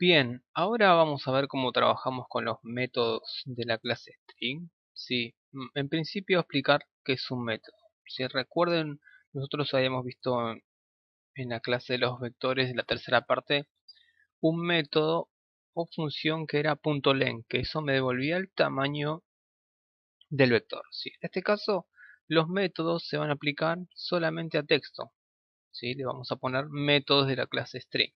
Bien, ahora vamos a ver cómo trabajamos con los métodos de la clase string. Sí, en principio explicar qué es un método. Si recuerden, nosotros habíamos visto en la clase de los vectores de la tercera parte un método o función que era .len, que eso me devolvía el tamaño del vector. Sí, en este caso los métodos se van a aplicar solamente a texto. ¿Sí? Le vamos a poner métodos de la clase string.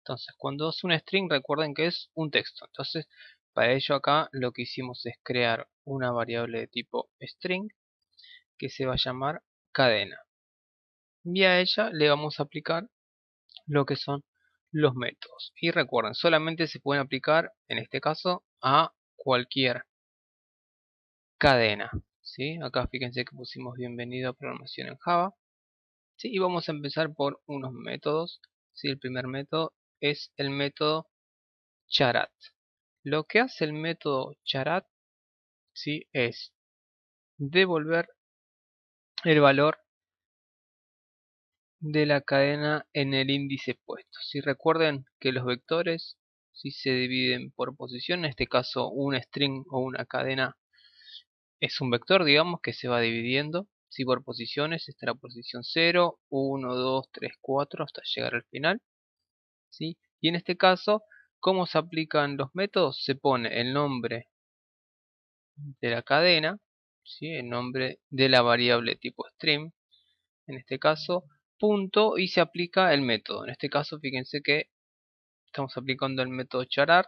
Entonces, cuando es un string, recuerden que es un texto. Entonces, para ello acá lo que hicimos es crear una variable de tipo string que se va a llamar cadena. Y a ella le vamos a aplicar lo que son los métodos. Y recuerden, solamente se pueden aplicar, en este caso, a cualquier cadena. ¿Sí? Acá fíjense que pusimos bienvenido a programación en Java. ¿Sí? Y vamos a empezar por unos métodos. ¿Sí? El primer método es el método charat. Lo que hace el método charat, ¿sí? Es devolver el valor de la cadena en el índice puesto. Si recuerden que los vectores si se dividen por posición, en este caso un string o una cadena es un vector, digamos, que se va dividiendo. Si por posiciones está la posición 0, 1, 2, 3, 4 hasta llegar al final. ¿Sí? Y en este caso, ¿cómo se aplican los métodos? Se pone el nombre de la cadena, ¿sí? El nombre de la variable tipo string, en este caso, punto, y se aplica el método. En este caso, fíjense que estamos aplicando el método charar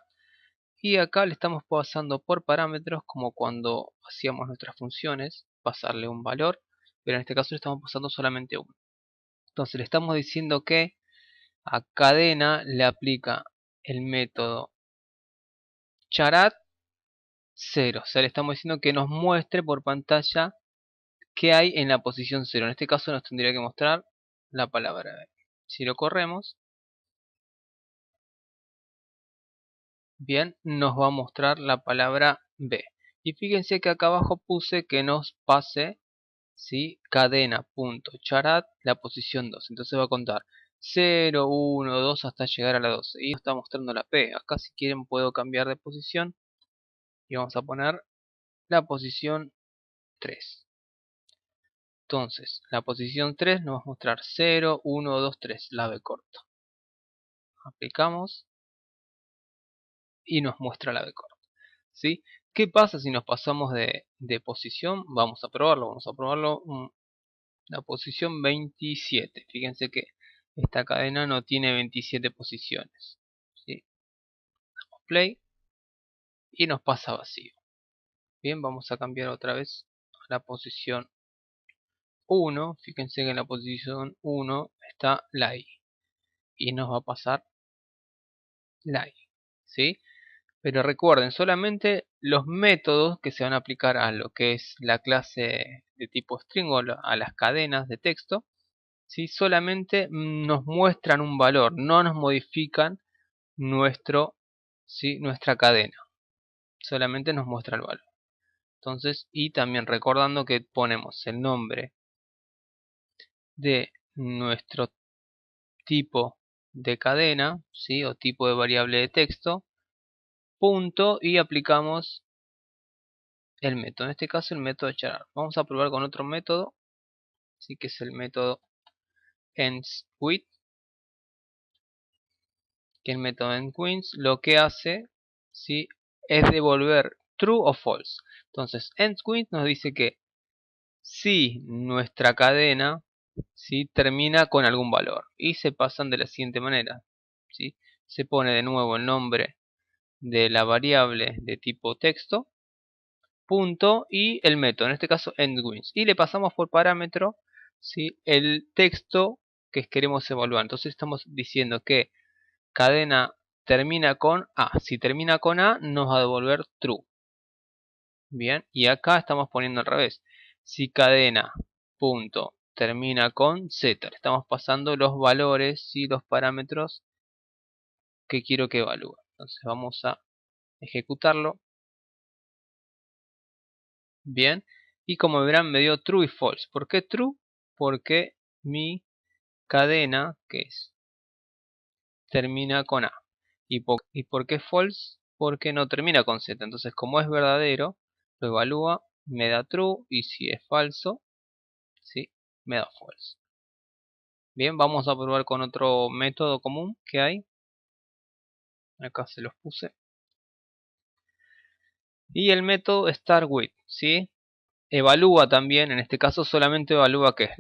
y acá le estamos pasando por parámetros como cuando hacíamos nuestras funciones, pasarle un valor, pero en este caso le estamos pasando solamente uno. Entonces le estamos diciendo que a cadena le aplica el método charat 0, o sea, le estamos diciendo que nos muestre por pantalla qué hay en la posición 0. En este caso nos tendría que mostrar la palabra B. Si lo corremos, bien, nos va a mostrar la palabra B. Y fíjense que acá abajo puse que nos pase, ¿sí? Cadena.charat la posición 2. Entonces va a contar 0, 1, 2 hasta llegar a la 12. Y nos está mostrando la P. Acá si quieren puedo cambiar de posición. Y vamos a poner la posición 3. Entonces, la posición 3 nos va a mostrar 0, 1, 2, 3, la B corta. Aplicamos y nos muestra la B corta. ¿Sí? ¿Qué pasa si nos pasamos de posición? Vamos a probarlo. La posición 27. Fíjense que esta cadena no tiene 27 posiciones. ¿Sí? Damos play y nos pasa vacío. Bien, vamos a cambiar otra vez a la posición 1. Fíjense que en la posición 1 está la I. Y nos va a pasar la I. ¿Sí? Pero recuerden, solamente los métodos que se van a aplicar a lo que es la clase de tipo string o a las cadenas de texto, ¿sí? Solamente nos muestran un valor, no nos modifican nuestra cadena. Solamente nos muestra el valor. Entonces, y también recordando que ponemos el nombre de nuestro tipo de cadena, ¿sí? O tipo de variable de texto, punto, y aplicamos el método, en este caso el método charar. Vamos a probar con otro método, ¿sí? Que es el método endsWith, que el método endsWith lo que hace, ¿sí? Es devolver true o false. Entonces endsWith nos dice que si nuestra cadena, ¿sí? Termina con algún valor y se pasan de la siguiente manera, ¿sí? Se pone de nuevo el nombre de la variable de tipo texto, punto, y el método, en este caso endWith, y le pasamos por parámetro, ¿sí? El texto que queremos evaluar. Entonces estamos diciendo que cadena termina con A. Si termina con A nos va a devolver true. Bien, y acá estamos poniendo al revés. Si cadena punto termina con Z, le estamos pasando los valores y los parámetros que quiero que evalúe. Entonces vamos a ejecutarlo. Bien, y como verán me dio true y false. ¿Por qué true? Porque mi cadena, que es, termina con A. ¿Y por qué false? Porque no termina con z. Entonces, como es verdadero, lo evalúa, me da true, y si es falso, ¿sí? Me da false. Bien, vamos a probar con otro método común que hay. Acá se los puse. Y el método start with, ¿sí? Evalúa también, en este caso solamente evalúa que es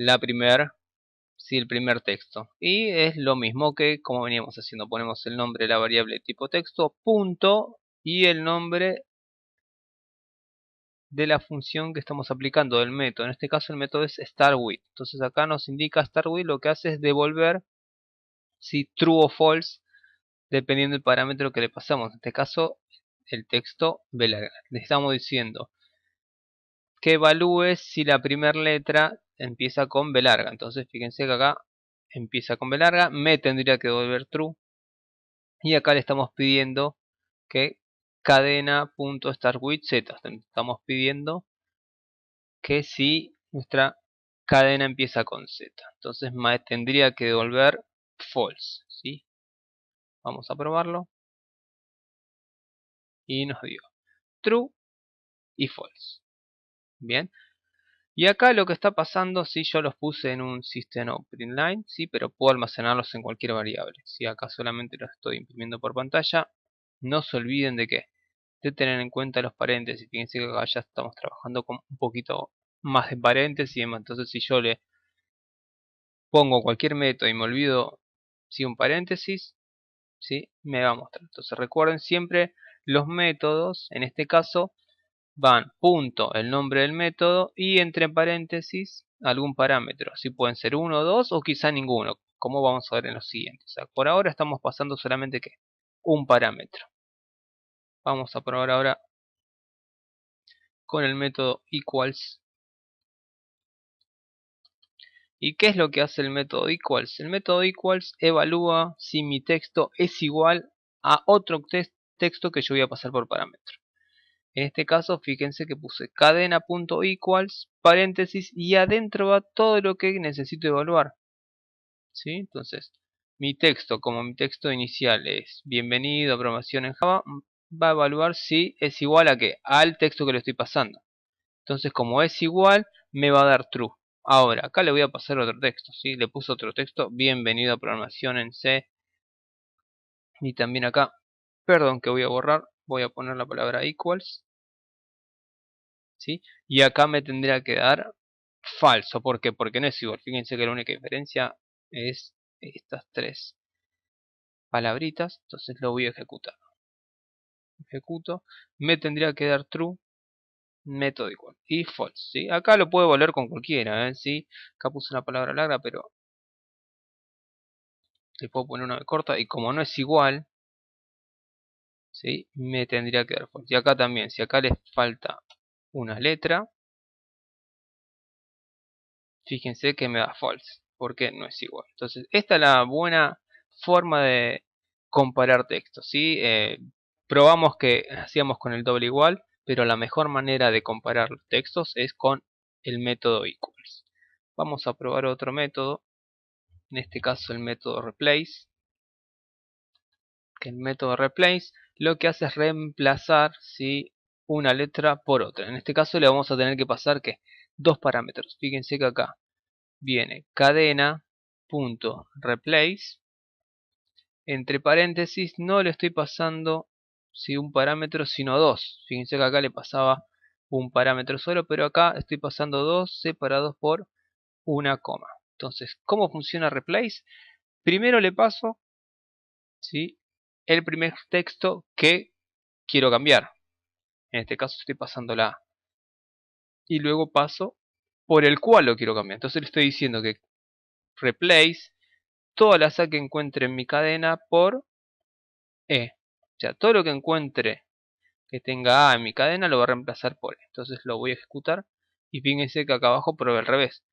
sí, el primer texto. Y es lo mismo que como veníamos haciendo. Ponemos el nombre de la variable tipo texto, punto, y el nombre de la función que estamos aplicando, del método. En este caso el método es start with. Entonces acá nos indica start with, lo que hace es devolver si true o false, dependiendo del parámetro que le pasamos. En este caso el texto B larga. Le estamos diciendo que evalúe si la primera letra empieza con B larga. Entonces fíjense que acá empieza con B larga, me tendría que devolver true. Y acá le estamos pidiendo que cadena.startWith_z. Estamos pidiendo que si nuestra cadena empieza con z. Entonces tendría que devolver false, ¿sí? Vamos a probarlo. Y nos dio true y false. Bien. Y acá lo que está pasando, si yo los puse en un system.out.println, sí, pero puedo almacenarlos en cualquier variable. Si acá solamente los estoy imprimiendo por pantalla, no se olviden de que de tener en cuenta los paréntesis. Fíjense que acá ya estamos trabajando con un poquito más de paréntesis y demás. Entonces si yo le pongo cualquier método y me olvido si un paréntesis, ¿sí? Me va a mostrar. Entonces recuerden siempre los métodos, en este caso van punto, el nombre del método, y entre paréntesis algún parámetro. Si pueden ser uno, dos o quizá ninguno, como vamos a ver en los siguientes. O sea, por ahora estamos pasando solamente que un parámetro. Vamos a probar ahora con el método equals. ¿Y qué es lo que hace el método equals? El método equals evalúa si mi texto es igual a otro texto que yo voy a pasar por parámetro. En este caso, fíjense que puse cadena.equals, paréntesis, y adentro va todo lo que necesito evaluar. ¿Sí? Entonces, mi texto, como mi texto inicial es bienvenido a programación en Java, va a evaluar si es igual a qué, al texto que le estoy pasando. Entonces, como es igual, me va a dar true. Ahora, acá le voy a pasar otro texto, ¿sí? Le puse otro texto, bienvenido a programación en C. Y también acá, perdón que voy a borrar, voy a poner la palabra equals, ¿sí? Y acá me tendría que dar falso. ¿Por qué? Porque no es igual. Fíjense que la única diferencia es estas tres palabritas. Entonces lo voy a ejecutar. Ejecuto, me tendría que dar true, método igual, y false, ¿sí? Acá lo puedo volver con cualquiera, ¿sí? Acá puse una palabra larga, pero le puedo poner una corta, y como no es igual, ¿sí? Me tendría que dar false. Y acá también, si acá les falta una letra, fíjense que me da false, porque no es igual. Entonces, esta es la buena forma de comparar textos, ¿sí? Probamos que hacíamos con el doble igual, pero la mejor manera de comparar textos es con el método equals. Vamos a probar otro método, en este caso el método replace. Que el método replace lo que hace es reemplazar, ¿sí?, una letra por otra. En este caso le vamos a tener que pasar que dos parámetros. Fíjense que acá viene cadena.replace, entre paréntesis no le estoy pasando un parámetro sino dos. Fíjense que acá le pasaba un parámetro solo, pero acá estoy pasando dos separados por una coma. Entonces, ¿cómo funciona replace? Primero le paso, ¿sí?, el primer texto que quiero cambiar. En este caso estoy pasando la A. Y luego paso por el cual lo quiero cambiar. Entonces le estoy diciendo que replace toda la A que encuentre en mi cadena por E. O sea, todo lo que encuentre que tenga A en mi cadena lo va a reemplazar por E. Entonces lo voy a ejecutar. Y fíjense que acá abajo probé al revés.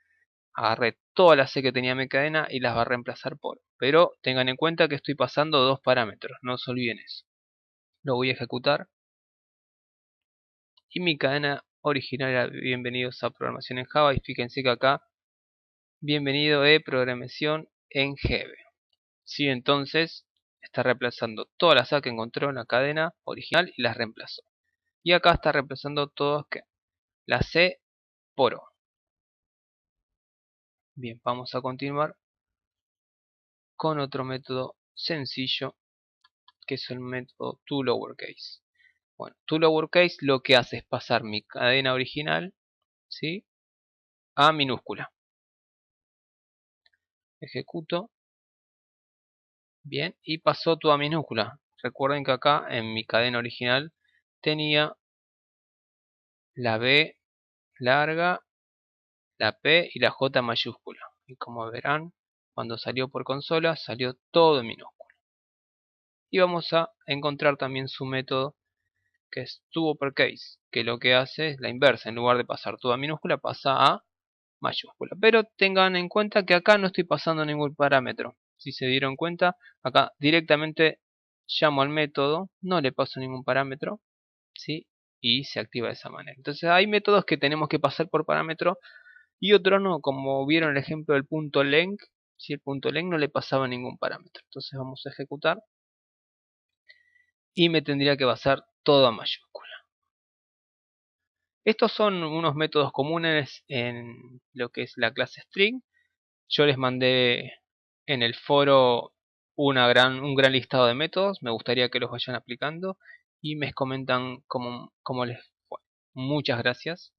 Agarré toda la C que tenía en mi cadena y las va a reemplazar por E. Pero tengan en cuenta que estoy pasando dos parámetros. No se olviden eso. Lo voy a ejecutar. Y mi cadena original era bienvenidos a programación en Java. Y fíjense que acá bienvenido a programación en Java. Sí, entonces está reemplazando todas las A que encontró en la cadena original y las reemplazó. Y acá está reemplazando todas la C por O. Bien, vamos a continuar con otro método sencillo que es el método toLowerCase. Bueno, toLowerCase lo que hace es pasar mi cadena original, ¿sí?, a minúscula. Ejecuto. Bien, y pasó toda minúscula. Recuerden que acá en mi cadena original tenía la B larga, la P y la J mayúscula. Y como verán, cuando salió por consola salió todo en minúscula. Y vamos a encontrar también su método que es toUpperCase, que lo que hace es la inversa. En lugar de pasar toda minúscula pasa a mayúscula. Pero tengan en cuenta que acá no estoy pasando ningún parámetro. Si se dieron cuenta, acá directamente llamo al método, no le paso ningún parámetro, ¿sí?, y se activa de esa manera. Entonces hay métodos que tenemos que pasar por parámetro y otros no, como vieron el ejemplo del punto length. Si el punto length no le pasaba ningún parámetro. Entonces vamos a ejecutar y me tendría que pasar todo a mayúscula. Estos son unos métodos comunes en lo que es la clase string. Yo les mandé en el foro un gran listado de métodos. Me gustaría que los vayan aplicando y me comentan cómo les fue. Muchas gracias.